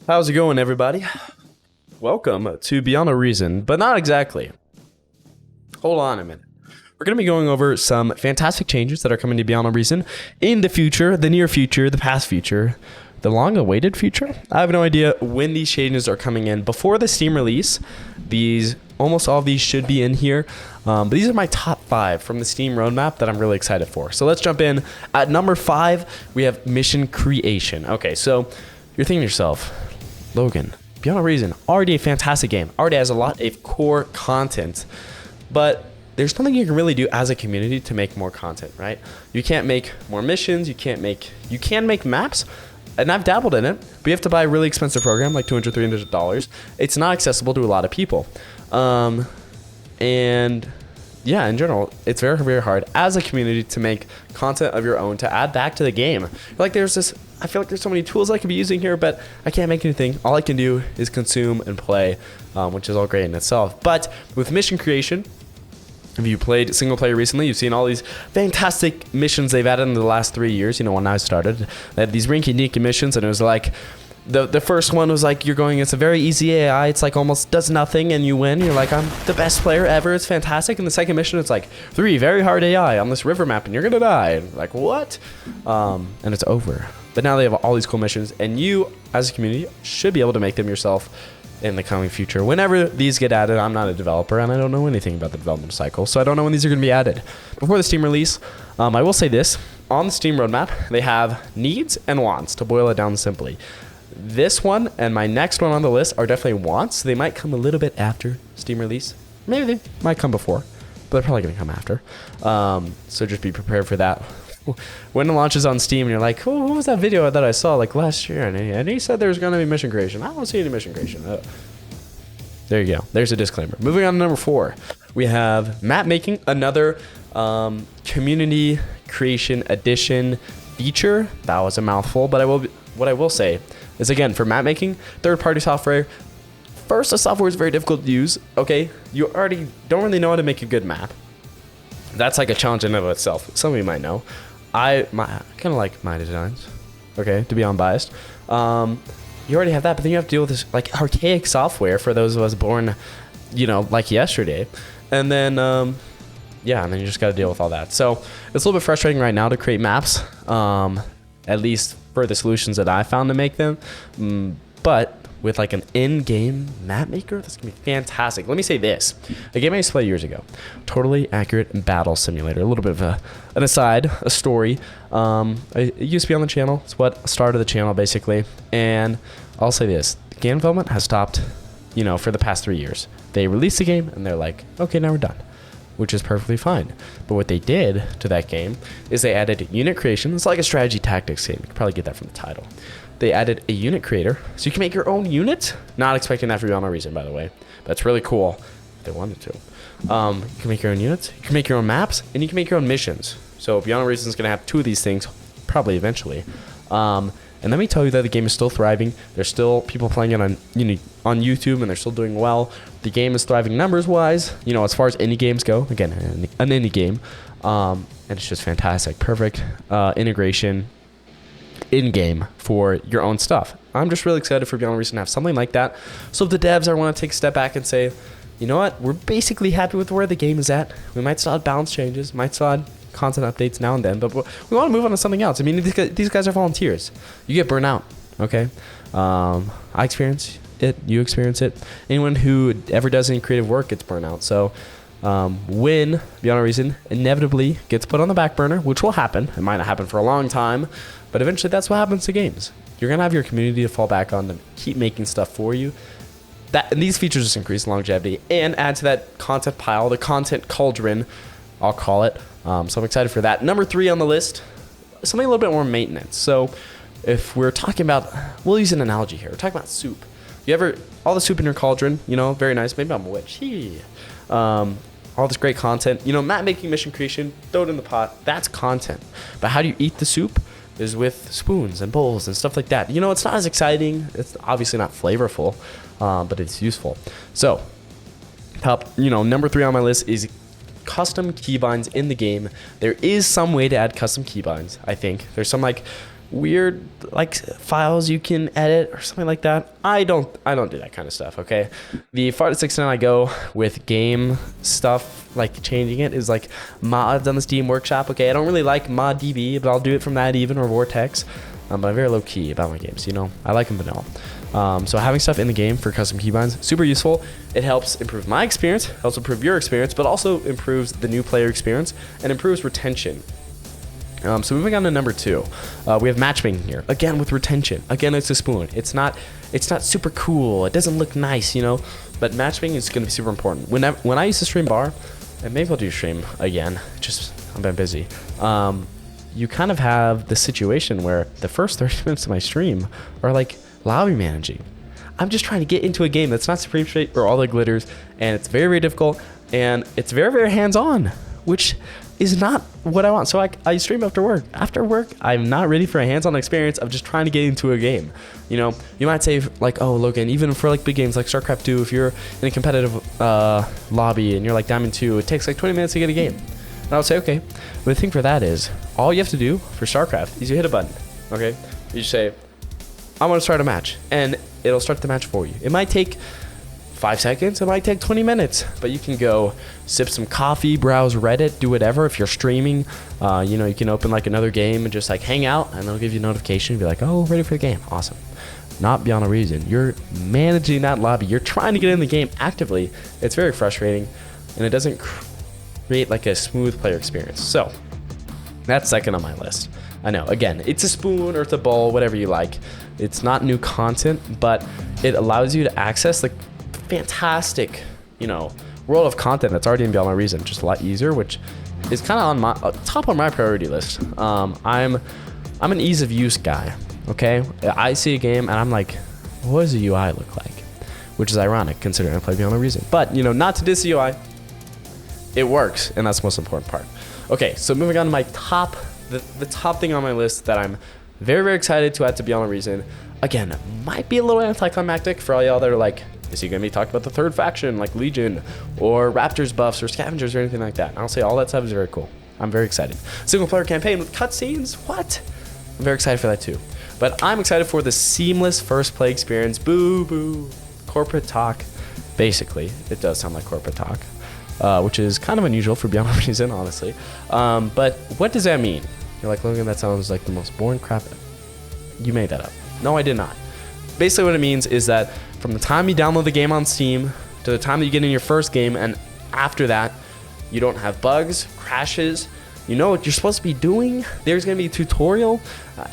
How's it going, everybody? Welcome to Beyond a Reason, but not exactly. Hold on a minute. We're going to be going over some fantastic changes that are coming to Beyond a Reason in the future, the near future, the past future, the long-awaited future. I have no idea when these changes are coming in. Before the Steam release, almost all of these should be in here. But these are my top 5 from the Steam roadmap that I'm really excited for. So let's jump in. At number 5, we have mission creation. Okay, so you're thinking to yourself, Logan, Beyond a Reason, already a fantastic game, already has a lot of core content, but there's nothing you can really do as a community to make more content, right? You can't make more missions, you can make maps, and I've dabbled in it, but you have to buy a really expensive program, like $200, $300. It's not accessible to a lot of people. And yeah, in general, it's very, very hard as a community to make content of your own to add back to the game. Like I feel like there's so many tools I could be using here, but I can't make anything. All I can do is consume and play, which is all great in itself. But with mission creation, if you played single player recently, you've seen all these fantastic missions they've added in the last 3 years. You know, when I started, they had these rinky-dinky missions, and it was like, the first one was like, you're going, it's a very easy AI, it's like almost does nothing and you win. You're like, I'm the best player ever, it's fantastic. And the second mission, it's like 3 very hard AI on this river map and you're gonna die. Like, what? And it's over. But now they have all these cool missions, and you as a community should be able to make them yourself in the coming future. Whenever these get added, I'm not a developer and I don't know anything about the development cycle, so I don't know when these are gonna be added. Before the Steam release, I will say this, on the Steam roadmap, they have needs and wants, to boil it down simply. This one and my next one on the list are definitely wants. They might come a little bit after Steam release. Maybe they might come before, but they're probably going to come after. So just be prepared for that. When it launches on Steam and you're like, oh, what was that video that I saw like last year? And he said there was going to be mission creation. I don't see any mission creation. There you go. There's a disclaimer. Moving on to number 4. We have map making, another community creation edition feature. That was a mouthful, but what I will say is, again, for map making, third-party software, first, the software is very difficult to use, okay? You already don't really know how to make a good map. That's like a challenge in and of itself. Some of you might know. I kind of like my designs, okay, to be unbiased. You already have that, but then you have to deal with this like archaic software for those of us born, you know, like yesterday. And then, yeah, and then you just got to deal with all that. So it's a little bit frustrating right now to create maps, at least for the solutions that I found to make them. But with like an in-game map maker, that's gonna be fantastic. Let me say this. A game I used to play years ago, totally accurate battle simulator. A little bit of an aside, a story. It used to be on the channel. It's what started the channel basically. And I'll say this, the game development has stopped, you know, for the past 3 years. They released the game and they're like, okay, now we're done, which is perfectly fine. But what they did to that game is they added unit creation. It's like a strategy tactics game. You can probably get that from the title. They added a unit creator, so you can make your own unit. Not expecting that for Beyond a Reason, by the way. That's really cool if they wanted to. You can make your own units, you can make your own maps, and you can make your own missions. So Beyond a Reason is going to have 2 of these things, probably eventually. And let me tell you that the game is still thriving. There's still people playing it on YouTube, and they're still doing well. The game is thriving numbers-wise, you know, as far as indie games go. Again, an indie game. And it's just fantastic. Perfect integration in-game for your own stuff. I'm just really excited for Beyond Reason to have something like that. So if the devs are want to take a step back and say, you know what, we're basically happy with where the game is at. We might still have balance changes, might still have content updates now and then, but we want to move on to something else. I mean, these guys are volunteers. You get burnt out, okay? I experience it. You experience it. Anyone who ever does any creative work gets burnt out. So when Beyond a Reason inevitably gets put on the back burner, which will happen, it might not happen for a long time, but eventually that's what happens to games. You're going to have your community to fall back on to keep making stuff for you. And these features just increase longevity and add to that content pile, the content cauldron, I'll call it. So I'm excited for that. Number 3 on the list, something a little bit more maintenance. So if we're talking about, we'll use an analogy here. We're talking about soup. All the soup in your cauldron, you know, very nice. Maybe I'm a witch. All this great content. You know, map making, mission creation, throw it in the pot. That's content. But how do you eat the soup? Is with spoons and bowls and stuff like that. You know, it's not as exciting. It's obviously not flavorful, but it's useful. So, number 3 on my list is custom keybinds in the game. There is some way to add custom keybinds, I think. There's some like weird like files you can edit or something like that. I don't do that kind of stuff. Okay, the farthest extent I go with game stuff, like changing it, is like mods on the Steam Workshop. Okay, I don't really like ModDB, but I'll do it from that even, or Vortex. But I'm very low key about my games. You know, I like them vanilla. So having stuff in the game for custom keybinds, super useful. It helps improve my experience, helps improve your experience, but also improves the new player experience and improves retention. So moving on to number 2, we have matchmaking here. Again, with retention. Again, it's a spoon. It's not super cool. It doesn't look nice, you know. But matchmaking is going to be super important. When I used to stream bar, and maybe I'll do stream again. Just I've been busy. You kind of have the situation where the first 30 minutes of my stream are like lobby managing. I'm just trying to get into a game that's not Supreme Straight or all the glitters, and it's very, very difficult, and it's very, very hands-on, which is not what I want. So I stream after work. After work, I'm not ready for a hands-on experience of just trying to get into a game. You know, you might say like, oh, Logan, even for like big games like StarCraft 2, if you're in a competitive lobby and you're like Diamond 2, it takes like 20 minutes to get a game. And I would say, okay, but the thing for that is, all you have to do for StarCraft is you hit a button, okay? You say, I want to start a match, and it'll start the match for you. It might take 5 seconds, it might take 20 minutes, but you can go sip some coffee, browse Reddit, do whatever. If you're streaming, you know, you can open like another game and just like hang out, and they'll give you a notification and be like, oh, ready for the game. Awesome. Not beyond a reason. You're managing that lobby. You're trying to get in the game actively. It's very frustrating, and it doesn't create like a smooth player experience. So that's second on my list. I know, again, it's a spoon or it's a bowl, whatever you like. It's not new content, but it allows you to access like fantastic, you know, world of content that's already in Beyond My Reason, just a lot easier, which is kind of on my top on my priority list. I'm an ease of use guy. Okay, I see a game and I'm like, what does the UI look like? Which is ironic considering I play Beyond My Reason. But you know, not to diss the UI, it works, and that's the most important part. Okay, so moving on to my top, the top thing on my list that I'm very, very excited to add to Beyond My Reason. Again, might be a little anticlimactic for all y'all that are like, is he going to be talking about the third faction like Legion or Raptors buffs or Scavengers or anything like that? And I'll say all that stuff is very cool. I'm very excited. Single player campaign with cutscenes? What? I'm very excited for that too. But I'm excited for the seamless first play experience. Boo, boo. Corporate talk. Basically, it does sound like corporate talk, which is kind of unusual for Beyond My Reason, honestly. But what does that mean? You're like, Logan, that sounds like the most boring crap. You made that up. No, I did not. Basically what it means is that from the time you download the game on Steam to the time that you get in your first game, and after that, you don't have bugs, crashes, you know what you're supposed to be doing. There's going to be a tutorial.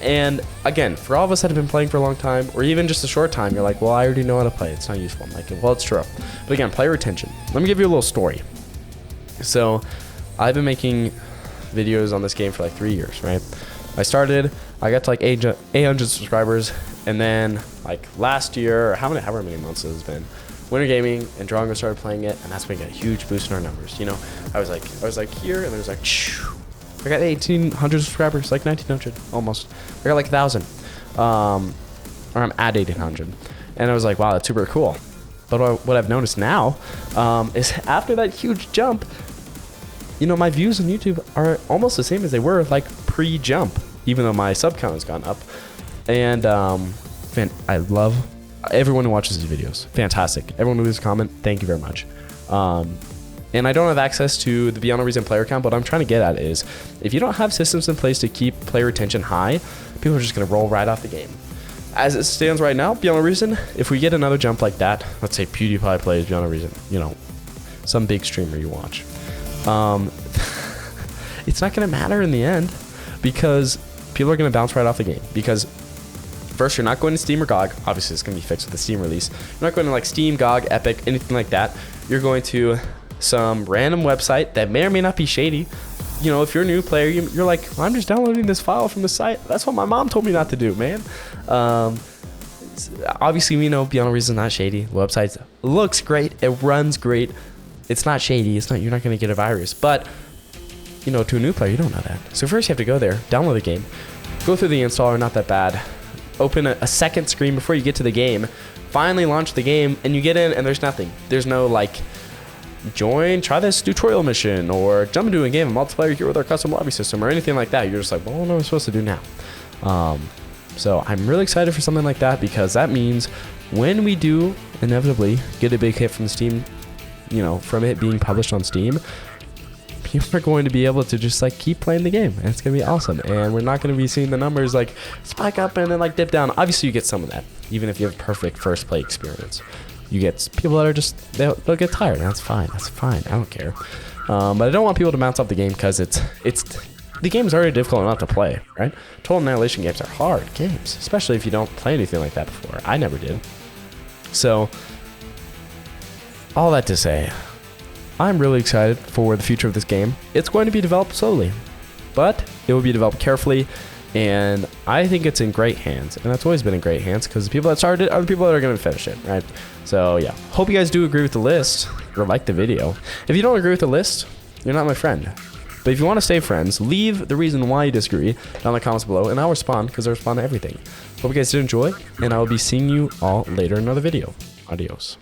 And again, for all of us that have been playing for a long time, or even just a short time, you're like, well, I already know how to play. It's not useful. I'm like, well, it's true. But again, player retention. Let me give you a little story. So I've been making videos on this game for like 3 years, right? I got to like 800 subscribers, and then like last year, or however many months it has been, Winter Gaming and Drongo started playing it, and that's when we got a huge boost in our numbers. You know, I was like here, and there's like, I got 1,800 subscribers, like 1,900 almost. I got like 1,000, or I'm at 1,800, and I was like, wow, that's super cool. But what I've noticed now is after that huge jump, you know, my views on YouTube are almost the same as they were like pre-jump, even though my sub count has gone up. And I love everyone who watches these videos. Fantastic. Everyone who leaves a comment, thank you very much. And I don't have access to the Beyond My Reason player count, but what I'm trying to get at is, if you don't have systems in place to keep player retention high, people are just going to roll right off the game. As it stands right now, Beyond My Reason, if we get another jump like that, let's say PewDiePie plays Beyond My Reason, you know, some big streamer you watch, it's not going to matter in the end, because people are going to bounce right off the game. Because first, you're not going to Steam or GOG. Obviously, it's going to be fixed with the Steam release. You're not going to like Steam, GOG, Epic, anything like that. You're going to some random website that may or may not be shady. You know, if you're a new player, you're like, well, I'm just downloading this file from the site. That's what my mom told me not to do, man. Obviously, we know Beyond My Reason is not shady. The website looks great. It runs great. It's not shady. You're not going to get a virus. But, you know, to a new player, you don't know that. So first you have to go there, download the game, go through the installer, not that bad. Open a second screen before you get to the game. Finally launch the game, and you get in, and there's nothing. There's no, like, try this tutorial mission, or jump into a game of multiplayer here with our custom lobby system, or anything like that. You're just like, well, what am I supposed to do now? So I'm really excited for something like that, because that means when we do inevitably get a big hit from Steam, you know, from it being published on Steam, people are going to be able to just like keep playing the game, and it's going to be awesome. And we're not going to be seeing the numbers like spike up and then like dip down. Obviously you get some of that, even if you have perfect first play experience. You get people that are just, they'll get tired. That's fine. I don't care. But I don't want people to bounce off the game, because the game's already difficult enough to play, right? Total Annihilation games are hard games, especially if you don't play anything like that before. I never did. So, all that to say, I'm really excited for the future of this game. It's going to be developed slowly, but it will be developed carefully, and I think it's in great hands, and that's always been in great hands, because the people that started it are the people that are going to finish it, right? So yeah, hope you guys do agree with the list, or like the video. If you don't agree with the list, you're not my friend. But if you want to stay friends, leave the reason why you disagree down in the comments below, and I'll respond, because I respond to everything. Hope you guys did enjoy, and I will be seeing you all later in another video. Adios.